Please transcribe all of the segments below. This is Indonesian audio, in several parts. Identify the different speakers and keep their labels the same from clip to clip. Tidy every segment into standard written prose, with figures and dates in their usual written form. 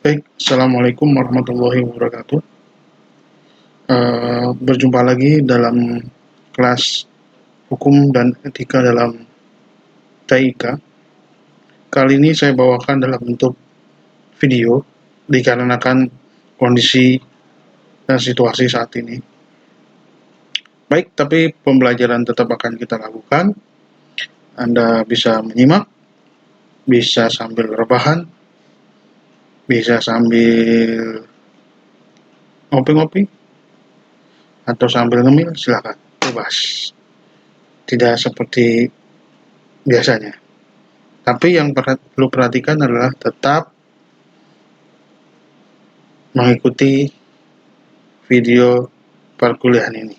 Speaker 1: Baik, Assalamualaikum warahmatullahi wabarakatuh. Berjumpa lagi dalam kelas hukum dan etika dalam TIK. Kali ini saya bawakan dalam bentuk video dikarenakan kondisi dan situasi saat ini. Baik, tapi pembelajaran tetap akan kita lakukan. Anda bisa menyimak, bisa sambil rebahan, bisa sambil ngopi-ngopi, atau sambil ngemil, silakan, bebas. Tidak seperti biasanya. Tapi yang perlu perhatikan adalah tetap mengikuti video perkuliahan ini.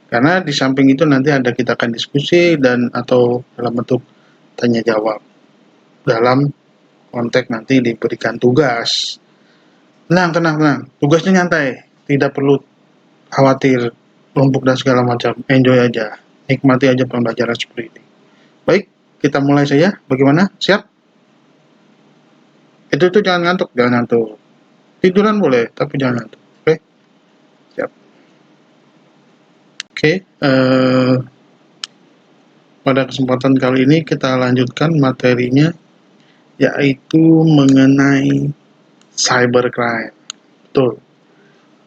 Speaker 1: Karena di samping itu nanti ada kita akan diskusi dan atau dalam bentuk tanya jawab. Dalam konteks nanti diberikan tugas. Tenang. Tugasnya nyantai. Tidak perlu khawatir, numpuk dan segala macam. Enjoy aja. Nikmati aja pembelajaran seperti ini. Baik, kita mulai saja. Bagaimana? Siap? Itu jangan ngantuk. Tiduran boleh, tapi jangan ngantuk. Oke? Siap. Oke, pada kesempatan kali ini kita lanjutkan materinya, yaitu mengenai cybercrime. Betul,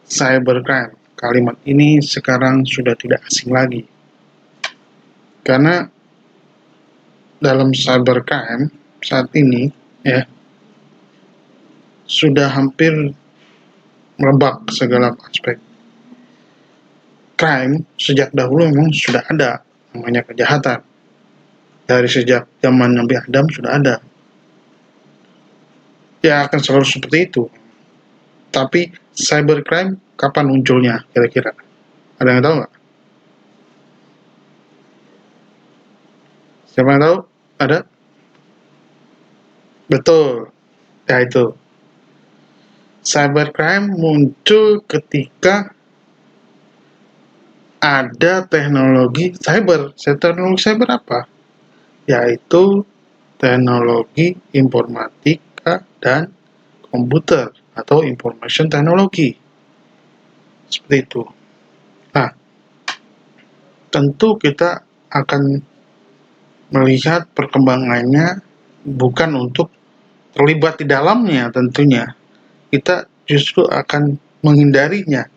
Speaker 1: cybercrime. Kalimat ini sekarang sudah tidak asing lagi. Karena dalam cybercrime saat ini, ya, sudah hampir merebak segala aspek. Crime sejak dahulu memang sudah ada, namanya kejahatan. Dari sejak zaman Nabi Adam sudah ada. Ya akan selalu seperti itu. Tapi cybercrime kapan munculnya kira-kira? Ada yang tahu nggak? Siapa yang tahu? Ada? Betul. Ya itu. Cybercrime muncul ketika ada teknologi cyber. Teknologi cyber apa? Yaitu teknologi informatika dan komputer atau information technology. Seperti itu. Nah, tentu kita akan melihat perkembangannya bukan untuk terlibat di dalamnya tentunya. Kita justru akan menghindarinya.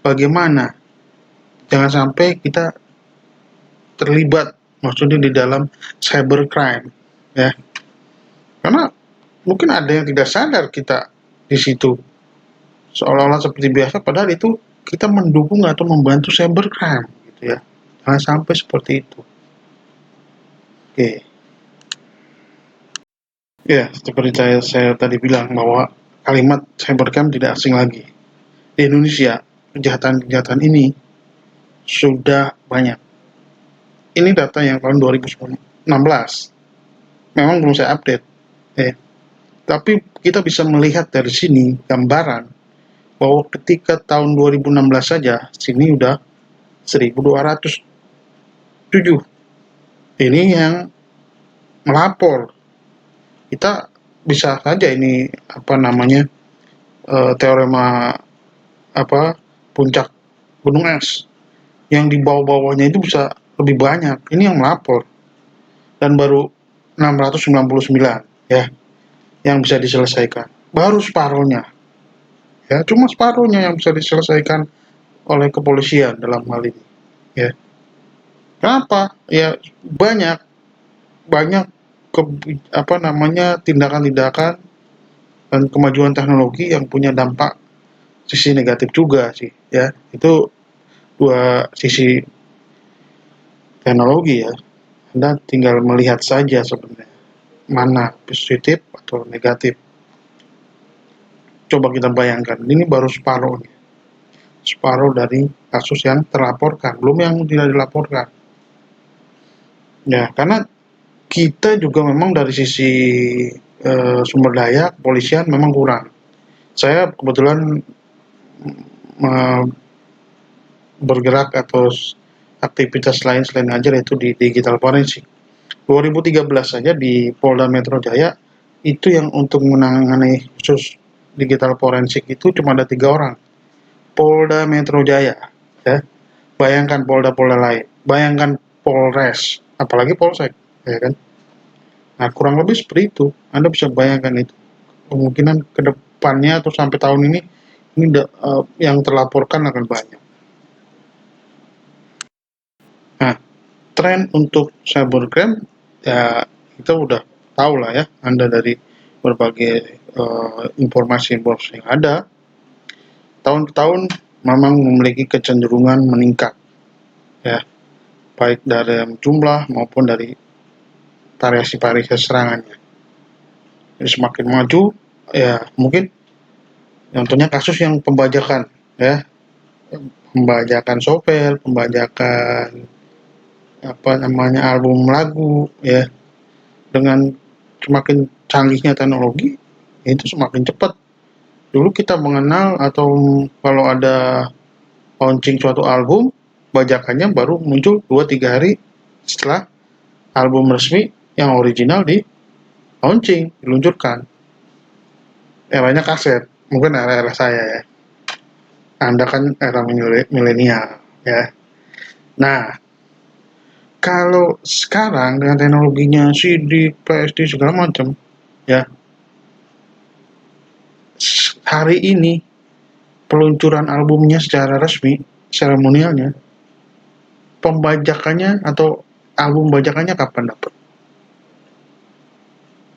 Speaker 1: Bagaimana? Jangan sampai kita terlibat, maksudnya di dalam cybercrime, ya. Karena mungkin ada yang tidak sadar kita di situ. Seolah-olah seperti biasa, padahal itu kita mendukung atau membantu cybercrime, gitu ya. Jangan sampai seperti itu. Oke. Ya, seperti saya tadi bilang bahwa kalimat cybercrime tidak asing lagi. Di Indonesia, kejahatan-kejahatan ini sudah banyak. Ini data yang tahun 2016. Memang belum saya update. Tapi kita bisa melihat dari sini gambaran bahwa ketika tahun 2016 saja, sini udah 1207. Ini yang melapor. Kita bisa saja ini teorema puncak gunung es yang di bawah-bawahnya itu bisa lebih banyak. Ini yang melapor. Dan baru 699 ya yang bisa diselesaikan. Baru separuhnya. Ya, cuma separuhnya yang bisa diselesaikan oleh kepolisian dalam hal ini. Ya. Kenapa? Ya banyak tindakan-tindakan dan kemajuan teknologi yang punya dampak sisi negatif juga sih, ya. Itu dua sisi teknologi ya. Anda tinggal melihat saja sebenarnya mana positif atau negatif. Coba kita bayangkan, ini baru separuh dari kasus yang terlaporkan, belum yang tidak dilaporkan. Ya, karena kita juga memang dari sisi sumber daya kepolisian memang kurang. Saya kebetulan bergerak atau aktivitas lain selain ngajar yaitu di digital forensik. 2013 saja di Polda Metro Jaya itu yang untuk menangani khusus digital forensik itu cuma ada 3 orang. Polda Metro Jaya, ya. Bayangkan polda-polda lain, bayangkan Polres, apalagi Polsek, ya kan. Nah, kurang lebih seperti itu. Anda bisa bayangkan itu. Kemungkinan ke depannya atau sampai tahun ini yang terlaporkan akan banyak. Nah, tren untuk cybercrime ya kita udah tahu lah ya, Anda dari berbagai informasi-informasi yang ada, tahun ke tahun memang memiliki kecenderungan meningkat, ya, baik dari jumlah maupun dari variasi-variasi serangannya. Jadi semakin maju, ya mungkin contohnya kasus yang pembajakan, ya, pembajakan software, pembajakan apa namanya album lagu, ya, dengan semakin canggihnya teknologi, itu semakin cepat. Dulu kita mengenal atau kalau ada launching suatu album, bajakannya baru muncul 2-3 hari setelah album resmi yang original di launching, diluncurkan. Eranya kaset, mungkin era-era saya ya. Anda kan era milenial ya. Nah, kalau sekarang dengan teknologinya CD, PSD segala macam, ya, hari ini peluncuran albumnya secara resmi, seremonialnya, pembajakannya atau album bajakannya kapan dapat?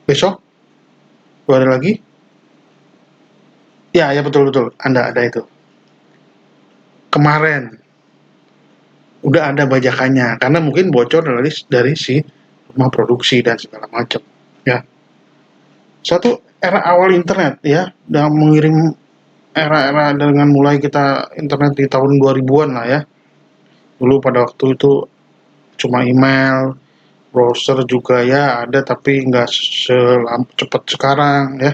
Speaker 1: Besok? 2 hari lagi? Ya, ya betul betul. Anda ada itu. Kemarin udah ada bajakannya karena mungkin bocor dari si rumah produksi dan segala macam. Ya, satu era awal internet ya, dan mengirim era-era dengan mulai kita internet di tahun 2000-an lah ya. Dulu pada waktu itu cuma email, browser juga ya ada tapi nggak cepat sekarang ya.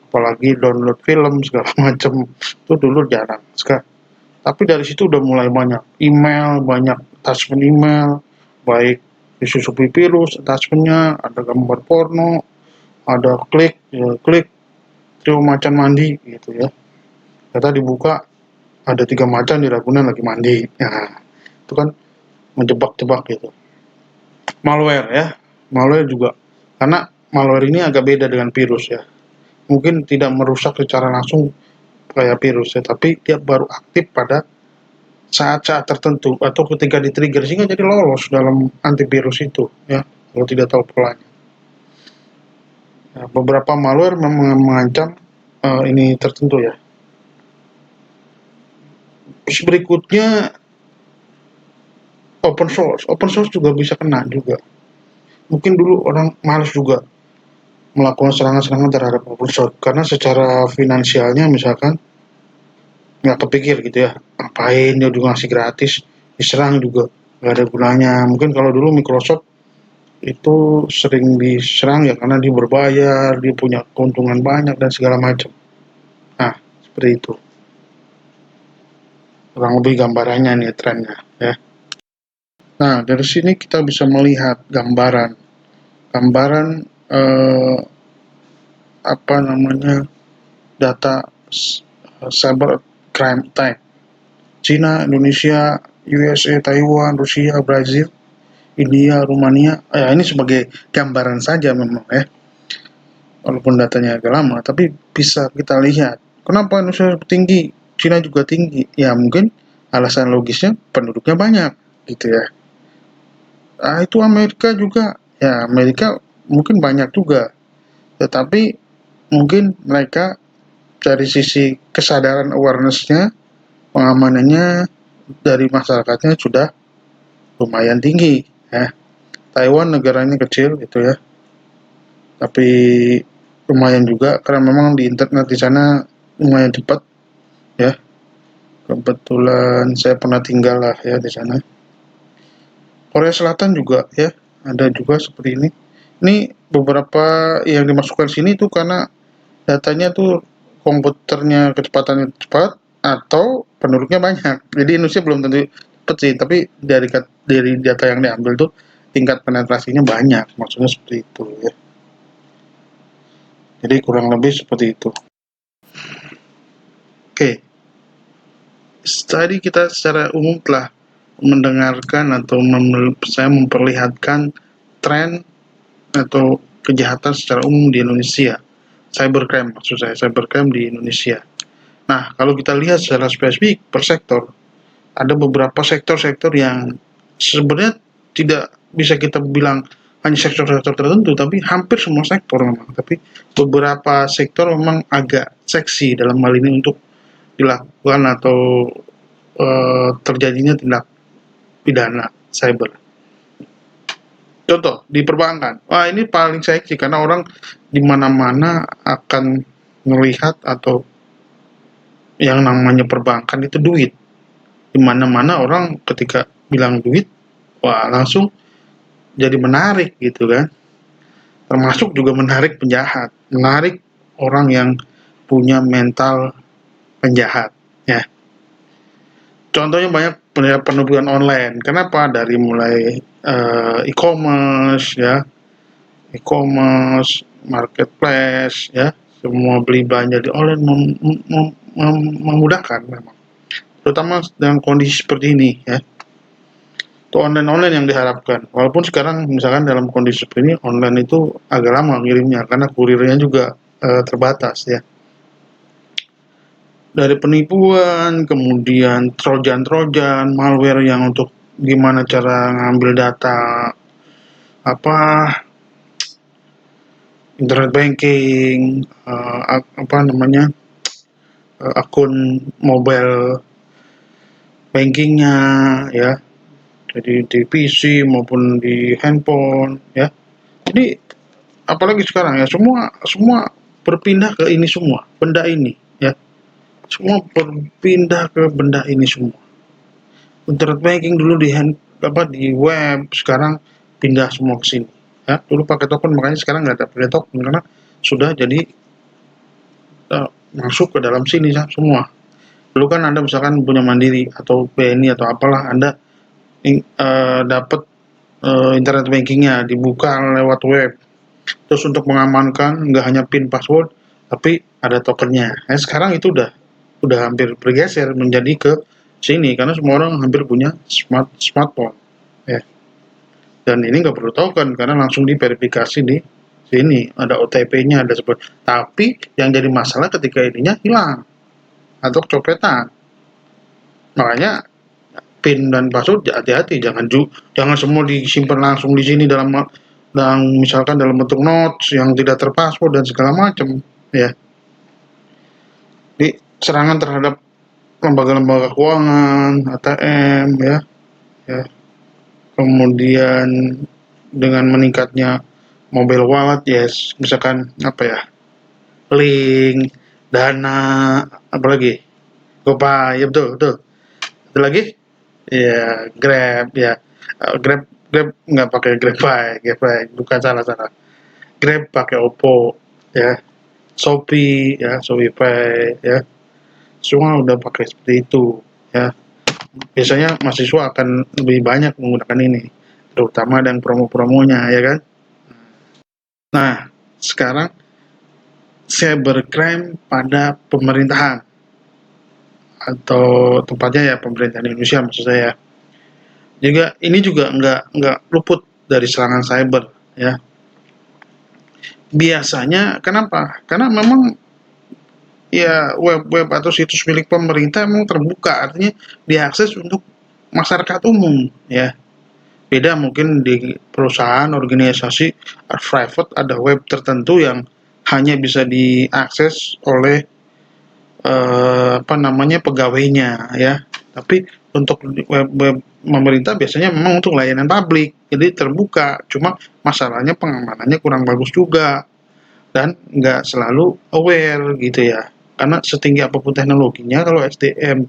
Speaker 1: Apalagi download film segala macam itu dulu jarang. Tapi dari situ udah mulai banyak email, banyak attachment email, baik disusupi virus, attachmentnya ada gambar porno, ada klik, ya, klik, trio macan mandi gitu ya. Ternyata dibuka ada 3 macan di Ragunan lagi mandi. Nah, itu kan menjebak-jebak gitu. Malware ya, malware juga. Karena malware ini agak beda dengan virus ya. Mungkin tidak merusak secara langsung kayak virus ya, tapi dia baru aktif pada saat-saat tertentu atau ketika di-trigger sehingga jadi lolos dalam antivirus itu ya, kalau tidak tahu polanya. Nah, beberapa malware memang mengancam ini tertentu ya. Terus berikutnya open source juga bisa kena juga. Mungkin dulu orang malas juga melakukan serangan-serangan terhadap open source karena secara finansialnya misalkan nggak kepikir gitu ya, ngapain dia juga ngasih gratis, diserang juga nggak ada gunanya. Mungkin kalau dulu Microsoft itu sering diserang ya karena dia berbayar, dia punya keuntungan banyak dan segala macam. Nah, seperti itu. Kurang lebih gambarannya nih trennya ya. Nah, dari sini kita bisa melihat gambaran eh, apa namanya data cyber crime attack. Cina, Indonesia, USA, Taiwan, Rusia, Brazil, India, Rumania. Ini sebagai gambaran saja memang ya. Walaupun datanya agak lama, tapi bisa kita lihat kenapa Indonesia tinggi, Cina juga tinggi. Ya mungkin alasan logisnya penduduknya banyak gitu ya. Itu Amerika juga, ya Amerika mungkin banyak juga, tetapi mungkin mereka dari sisi kesadaran awareness-nya, pengamanannya dari masyarakatnya sudah lumayan tinggi ya. Taiwan negaranya kecil gitu ya, tapi lumayan juga karena memang di internet di sana lumayan cepat ya. Kebetulan saya pernah tinggal lah ya di sana. Korea Selatan juga ya, ada juga seperti ini. Ini beberapa yang dimasukkan sini tuh karena datanya tuh komputernya kecepatannya cepat atau penduduknya banyak. Jadi Indonesia belum tentu cepat sih, tapi dari data yang diambil tuh tingkat penetrasinya banyak, maksudnya seperti itu ya. Jadi kurang lebih seperti itu. Oke, tadi kita secara umum telah mendengarkan atau saya memperlihatkan tren atau kejahatan secara umum di Indonesia. Cybercrime maksud saya, cybercrime di Indonesia. Nah, kalau kita lihat secara spesifik per sektor, ada beberapa sektor-sektor yang sebenarnya tidak bisa kita bilang hanya sektor-sektor tertentu, tapi hampir semua sektor memang. Tapi beberapa sektor memang agak seksi dalam hal ini untuk dilakukan atau terjadinya tindak pidana cyber. Contoh di perbankan, wah ini paling seksi karena orang di mana-mana akan melihat atau yang namanya perbankan itu duit. Di mana-mana orang ketika bilang duit, wah langsung jadi menarik gitu kan. Termasuk juga menarik penjahat, menarik orang yang punya mental penjahat ya. Contohnya banyak penipuan online. Kenapa? Dari mulai e-commerce ya, e-commerce, marketplace ya, semua beli belanja di online memudahkan memang. Terutama dengan kondisi seperti ini ya. Itu online-online yang diharapkan. Walaupun sekarang misalkan dalam kondisi seperti ini online itu agak lama ngirimnya karena kurirnya juga terbatas ya. Dari penipuan, kemudian trojan-trojan, malware yang untuk gimana cara ngambil data apa internet banking, apa namanya akun mobile bankingnya ya, jadi di PC maupun di handphone ya. Jadi apalagi sekarang ya semua semua berpindah ke ini semua benda ini ya, semua berpindah ke benda ini semua. Internet banking dulu di di web, sekarang pindah semua ke sini ya. Dulu pakai token, makanya sekarang nggak ada pakai token karena sudah jadi masuk ke dalam sini ya, semua. Dulu kan Anda misalkan punya Mandiri atau BNI atau apalah, Anda dapat internet bankingnya dibuka lewat web. Terus untuk mengamankan nggak hanya PIN password, tapi ada tokennya. Nah, sekarang itu udah hampir bergeser menjadi ke sini karena semua orang hampir punya smartphone. Ya. Dan ini nggak perlu token karena langsung diverifikasi di sini. Ada OTP-nya, ada seperti. Tapi yang jadi masalah ketika ininya hilang atau copetan. Makanya PIN dan password hati-hati, jangan semua disimpan langsung di sini dalam misalkan dalam bentuk notes yang tidak terpassword dan segala macam ya. Jadi serangan terhadap lembaga-lembaga keuangan, ATM ya, ya. Kemudian dengan meningkatnya mobile wallet yes, misalkan apa ya, link, dana, apalagi GoPay, ya betul betul. Ada lagi? Ya, Grab ya. Grab Grab nggak pakai GrabPay, bukan, salah. Grab pakai Oppo ya. Shopee ya, ShopeePay ya. Semua udah pakai seperti itu ya. Biasanya mahasiswa akan lebih banyak menggunakan ini, terutama dan promo-promonya ya kan. Nah, sekarang cybercrime pada pemerintahan atau tempatnya ya pemerintahan Indonesia maksud saya. Ini juga nggak luput dari serangan cyber ya. Biasanya kenapa? Karena memang ya web-web atau situs milik pemerintah memang terbuka, artinya diakses untuk masyarakat umum ya. Beda mungkin di perusahaan, organisasi private ada web tertentu yang hanya bisa diakses oleh apa namanya pegawainya ya. Tapi untuk web pemerintah biasanya memang untuk layanan publik, jadi terbuka. Cuma masalahnya pengamanannya kurang bagus juga dan nggak selalu aware gitu ya. Karena setinggi apapun teknologinya, kalau SDM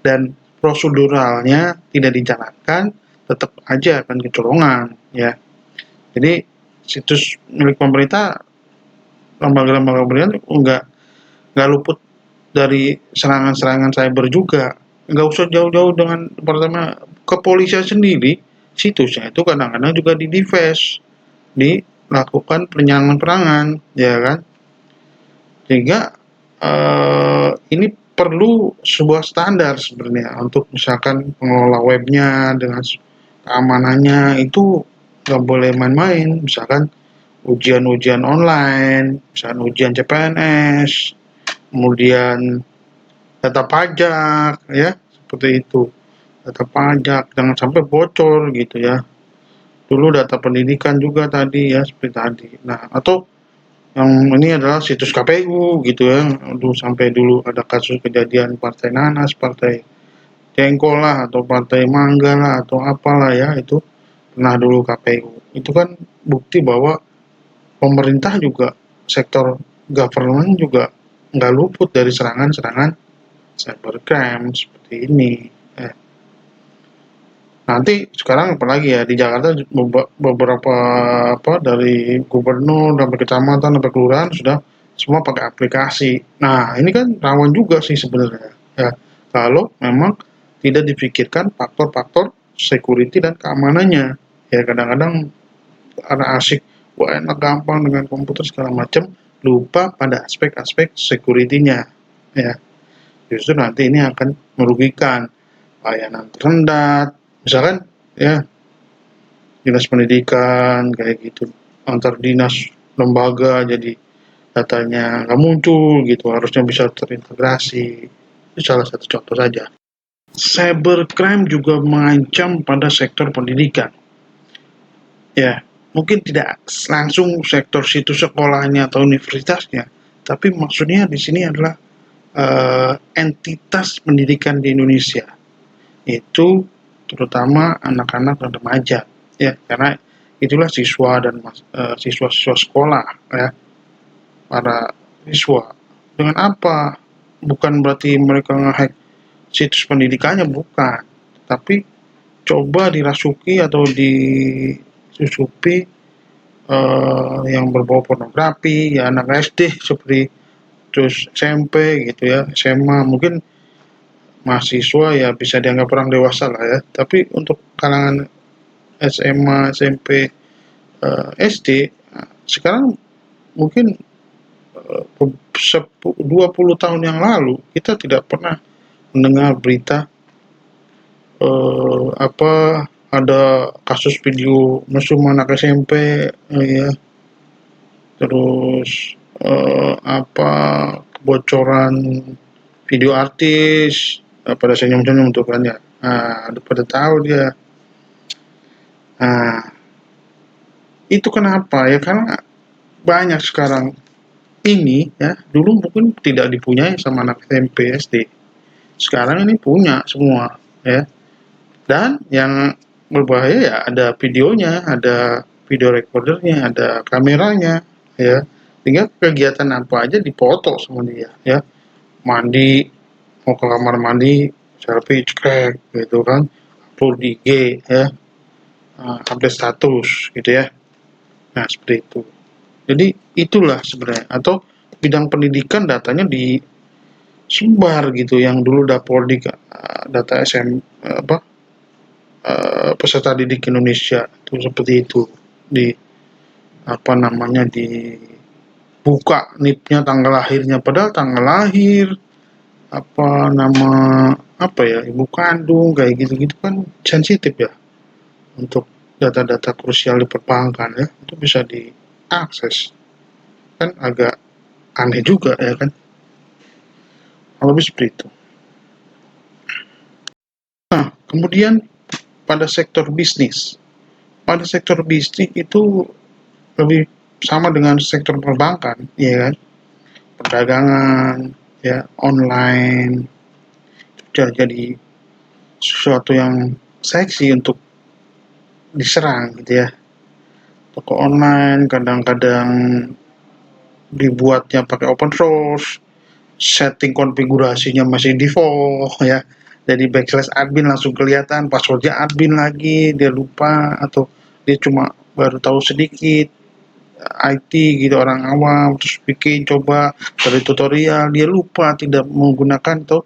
Speaker 1: dan proseduralnya tidak dijalankan, tetap aja akan kecolongan ya. Jadi situs milik pemerintah, lembaga-lembaga pemerintah nggak luput dari serangan-serangan cyber juga. Nggak usah jauh-jauh dengan pertama kepolisian sendiri, situsnya itu kadang-kadang juga dilakukan penyerangan-penyerangan, ya kan? Sehingga ini perlu sebuah standar sebenarnya untuk misalkan pengelola webnya dengan keamanannya itu nggak boleh main-main. Misalkan ujian-ujian online, misalkan ujian CPNS, kemudian data pajak, ya seperti itu. Data pajak jangan sampai bocor gitu ya. Dulu data pendidikan juga tadi ya seperti tadi. Nah, atau yang ini adalah situs KPU gitu ya. Dulu sampai dulu ada kasus kejadian Partai Nanas, Partai Jengkol lah, atau Partai Mangga lah, atau apalah ya itu pernah dulu KPU. Itu kan bukti bahwa pemerintah juga, sektor government juga nggak luput dari serangan-serangan cybercrime seperti ini. Eh, Nanti sekarang apalagi ya di Jakarta beberapa apa dari gubernur sampai kecamatan sampai kelurahan sudah semua pakai aplikasi. Nah, ini kan rawan juga sih sebenarnya. Ya, kalau memang tidak dipikirkan faktor-faktor security dan keamanannya. Ya kadang-kadang karena asik, wah enak gampang dengan komputer segala macam, lupa pada aspek-aspek security-nya. Ya, justru nanti ini akan merugikan layanan terendah, misalkan ya dinas pendidikan kayak gitu antar dinas lembaga jadi datanya nggak muncul gitu, harusnya bisa terintegrasi. Itu salah satu contoh saja. Cybercrime juga mengancam pada sektor pendidikan, ya mungkin tidak langsung sektor situs sekolahnya atau universitasnya, tapi maksudnya di sini adalah entitas pendidikan di Indonesia, itu terutama anak-anak dan remaja ya, karena itulah siswa dan siswa-siswa sekolah ya, para siswa. Dengan apa? Bukan berarti mereka nge-hack situs pendidikannya, bukan, tapi coba dirasuki atau disusupi yang berbau pornografi ya, anak SD seperti, terus SMP gitu ya, SMA mungkin mahasiswa ya bisa dianggap orang dewasa lah ya, tapi untuk kalangan SMA, SMP, SD, sekarang mungkin 20 tahun yang lalu kita tidak pernah mendengar berita apa ada kasus video mesum anak SMP ya, terus apa kebocoran video artis pada senyum-senyum tuh kan ya. Nah, pada tahu dia. Nah, itu kenapa ya? Karena banyak sekarang ini ya, dulu mungkin tidak dipunyai sama anak SMP, SD. Sekarang ini punya semua ya. Dan yang berbahaya ya ada videonya, ada video recordernya, ada kameranya ya. Sehingga kegiatan apa aja dipoto sama dia ya. Mandi, mau ke kamar mandi, selfie cekrek gitu kan. Upload di IG ya. Update status gitu ya. Nah, seperti itu. Jadi itulah sebenarnya, atau bidang pendidikan datanya disebar gitu, yang dulu Dapoldik data apa peserta didik Indonesia itu seperti itu, di apa namanya dibuka NIP-nya tanggal lahirnya, padahal tanggal lahir, apa nama, apa ya, ibu kandung kayak gitu-gitu kan sensitif ya untuk data-data krusial di perbankan ya, itu bisa diakses, kan agak aneh juga ya kan, lebih seperti itu. Nah, kemudian pada sektor bisnis, itu lebih sama dengan sektor perbankan, ya kan, perdagangan, ya online, sudah jadi sesuatu yang seksi untuk diserang gitu ya. Toko online kadang-kadang dibuatnya pakai open source, setting konfigurasinya masih default ya, jadi backslash admin langsung kelihatan, passwordnya admin lagi dia lupa, atau dia cuma baru tahu sedikit IT gitu, orang awam, terus bikin coba dari tutorial dia lupa tidak menggunakan atau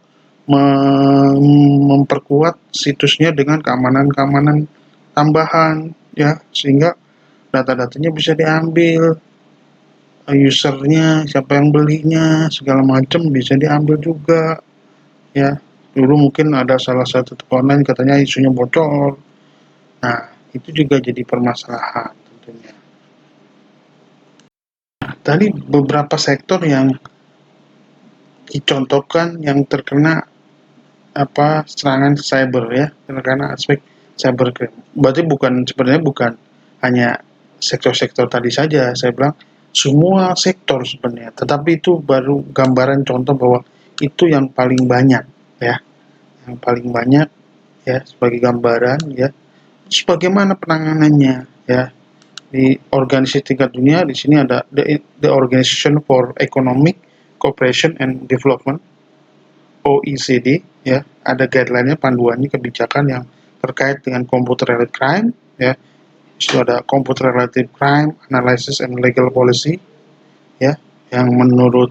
Speaker 1: memperkuat situsnya dengan keamanan-keamanan tambahan ya, sehingga data-datanya bisa diambil, usernya siapa yang belinya segala macam bisa diambil juga. ya. Dulu mungkin ada salah satu toko online katanya isunya bocor. Nah, itu juga jadi permasalahan tentunya. Tadi beberapa sektor yang dicontohkan yang terkena serangan cyber ya, terkena aspek cybercrime. Berarti sebenarnya bukan hanya sektor-sektor tadi saja, saya bilang semua sektor sebenarnya. Tetapi itu baru gambaran contoh bahwa itu yang paling banyak ya, yang paling banyak ya sebagai gambaran ya. Terus bagaimana penanganannya ya? Di organisasi tingkat dunia di sini ada the Organization for Economic Cooperation and Development OECD ya, ada guideline-nya, panduannya, kebijakan yang terkait dengan computer related crime ya. Itu ada computer related crime analysis and legal policy ya, yang menurut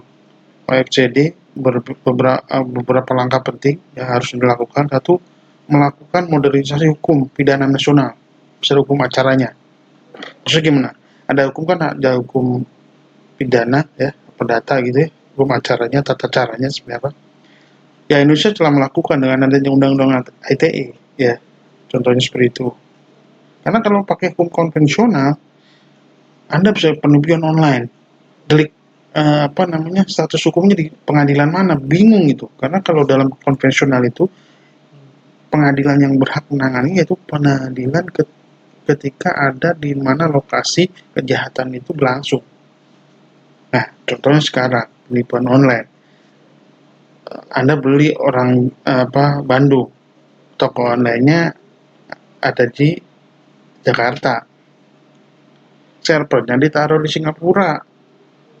Speaker 1: OECD beberapa langkah penting yang harus dilakukan. Satu, melakukan modernisasi hukum pidana nasional, misalnya hukum acaranya. Maksudnya gimana? Ada hukum kan, ada hukum pidana ya, perdata gitu ya, hukum acaranya, tata caranya seperti apa. Ya, Indonesia telah melakukan dengan adanya undang-undang ITE ya, contohnya seperti itu. Karena kalau pakai hukum konvensional, Anda bisa penubian online, delik status hukumnya di pengadilan mana, bingung gitu. Karena kalau dalam konvensional itu pengadilan yang berhak menangani yaitu pengadilan ketika ada di mana lokasi kejahatan itu berlangsung. Nah, contohnya sekarang penipuan online. Anda beli Bandung, toko online-nya ada di Jakarta, servernya ditaruh di Singapura.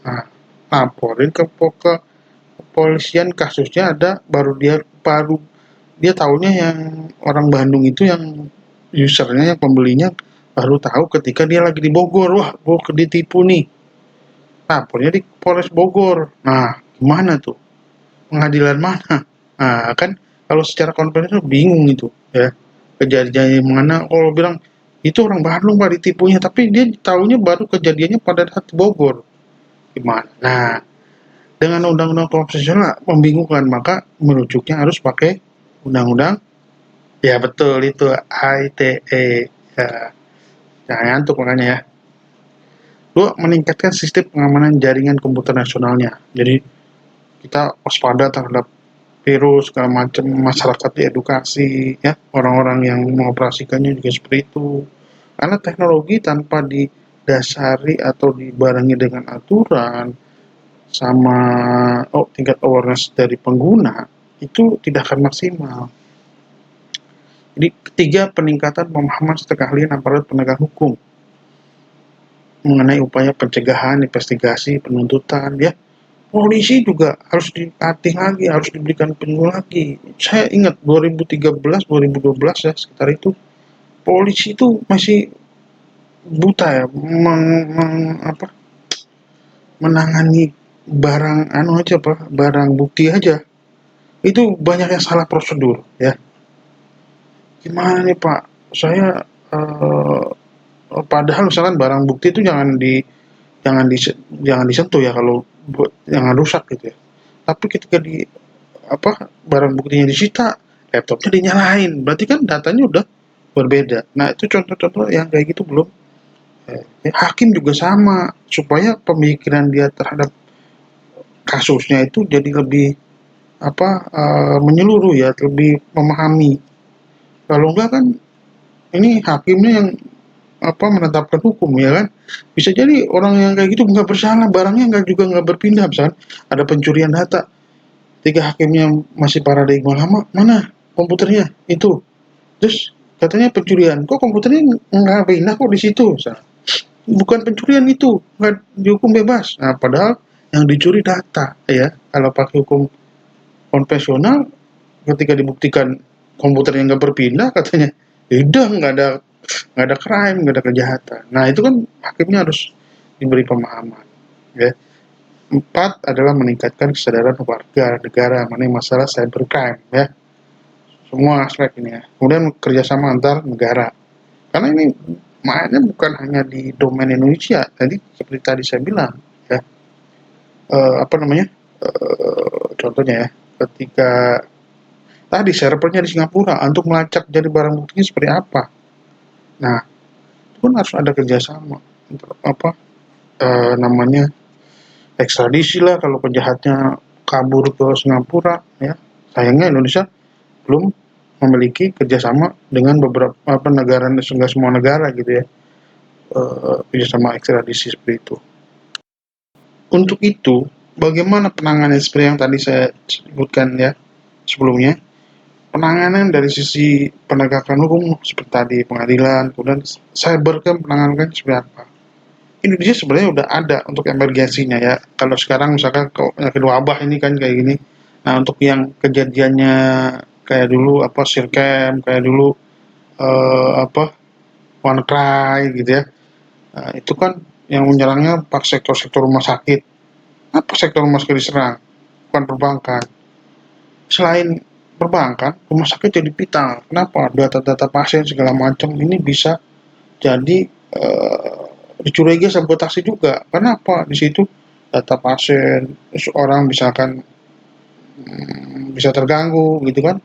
Speaker 1: Nah, laporin ke kepolisian, kasusnya ada, baru dia tahunya yang orang Bandung itu, yang usernya, yang pembelinya baru tahu ketika dia lagi di Bogor. Wah, gue ditipu nih. Lapornya di Polres Bogor. Nah, gimana tuh? Pengadilan mana? Nah, kan kalau secara konvensional bingung itu ya. Kejadiannya mana? Kalau bilang itu orang Bandung Pak ditipunya, tapi dia tahunya baru kejadiannya pada saat Bogor. Gimana? Nah, dengan undang-undang konvensional membingungkan, maka merujuknya harus pakai undang-undang, ya betul itu ITE ya. Jangan ngantuk makanya ya. Dua, meningkatkan sistem pengamanan jaringan komputer nasionalnya. Jadi kita waspada terhadap virus segala macam, masyarakat diedukasi ya, orang-orang yang mengoperasikannya juga seperti itu. Karena teknologi tanpa didasari atau dibarengi dengan aturan sama tingkat awareness dari pengguna, itu tidak akan maksimal. Jadi ketiga, peningkatan pemahaman serta keahlian aparat penegak hukum mengenai upaya pencegahan, investigasi, penuntutan ya. Polisi juga harus dilatih lagi, harus diberikan penyuluh lagi. Saya ingat 2013, 2012 ya, sekitar itu polisi itu masih buta ya, menangani barang bukti aja. Itu banyak yang salah prosedur ya. Gimana nih Pak? Saya padahal misalkan barang bukti itu jangan di jangan disentuh ya, kalau jangan rusak gitu ya. Tapi ketika barang buktinya disita, laptopnya dinyalain, berarti kan datanya udah berbeda. Nah, itu contoh-contoh yang kayak gitu belum. Hakim juga sama, supaya pemikiran dia terhadap kasusnya itu jadi lebih menyeluruh ya, lebih memahami. Kalau enggak kan ini hakimnya yang menetapkan hukum ya kan. Bisa jadi orang yang kayak gitu nggak bersalah, barangnya nggak berpindah, misalkan ada pencurian data, tiga hakimnya masih paradigma lama, mana komputernya itu, terus katanya pencurian, kok komputernya nggak pindah kok di situ, bukan pencurian itu, nggak dihukum bebas. Nah, padahal yang dicuri data ya. Kalau pakai hukum konvensional, ketika dibuktikan komputernya nggak berpindah, katanya udah nggak ada crime, nggak ada kejahatan. Nah, itu kan hakimnya harus diberi pemahaman ya. 4 adalah meningkatkan kesadaran warga negara mengenai masalah cybercrime ya. Semua aspek ini ya. Kemudian kerjasama antar negara. Karena ini mainnya bukan hanya di domain Indonesia. Tadi seperti tadi saya bilang ya. Contohnya ya, ketika tadi servernya di Singapura untuk melacak jadi barang buktinya seperti apa. Nah, itu kan harus ada kerjasama untuk apa namanya ekstradisi lah kalau penjahatnya kabur ke Singapura ya. Sayangnya Indonesia belum memiliki kerjasama dengan beberapa apa negara, enggak semua negara gitu ya, kerjasama ekstradisi seperti itu. Untuk itu, bagaimana penanganan seperti yang tadi saya sebutkan ya sebelumnya, penanganan dari sisi penegakan hukum seperti tadi pengadilan, kemudian cybercrime penanganan seperti apa. Indonesia sebenarnya udah ada untuk emergensinya ya. Kalau sekarang misalkan penyakit wabah ini kan kayak gini. Nah, untuk yang kejadiannya kayak dulu apa Sirkem, kayak dulu apa WannaCry gitu ya. Nah, itu kan yang menyerangnya pas sektor-sektor rumah sakit. Apa sektor rumah sakit diserang? Bukan perbankan. Selain perbankan, rumah sakit jadi vital. Kenapa? Data-data pasien segala macam ini bisa jadi dicurigai sabotase juga. Kenapa? Di situ data pasien, orang misalkan bisa terganggu gitu kan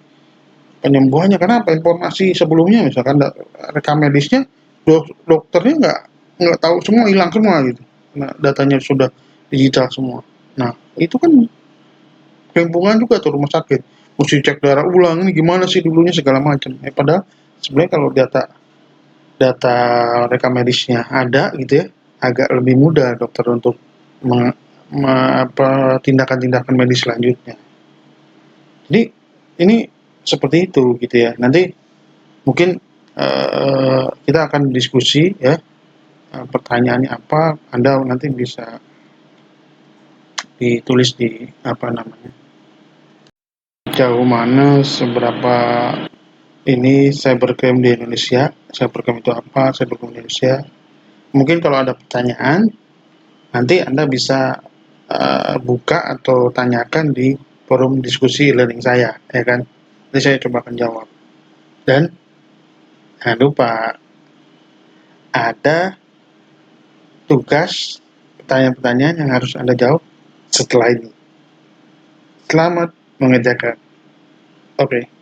Speaker 1: penyembuhannya. Kenapa? Informasi sebelumnya misalkan rekam medisnya dokternya nggak tahu semua, hilang semua gitu. Nah, datanya sudah digital semua. Nah, itu kan kelimpungan juga tuh rumah sakit. Mesti cek darah ulang, ini gimana sih dulunya segala macam. Padahal sebenarnya kalau data data rekam medisnya ada gitu ya, agak lebih mudah dokter untuk tindakan-tindakan medis selanjutnya. Jadi ini seperti itu gitu ya. Nanti mungkin kita akan diskusi ya, pertanyaannya apa, Anda nanti bisa ditulis di apa namanya, jauh mana seberapa ini cybercrime di Indonesia, cybercrime itu apa, cybercrime di Indonesia. Mungkin kalau ada pertanyaan, nanti Anda bisa buka atau tanyakan di forum diskusi learning saya, ya kan? Nanti saya coba akan jawab. Dan jangan lupa ada tugas pertanyaan-pertanyaan yang harus Anda jawab setelah ini. Selamat mengerjakan. Oke.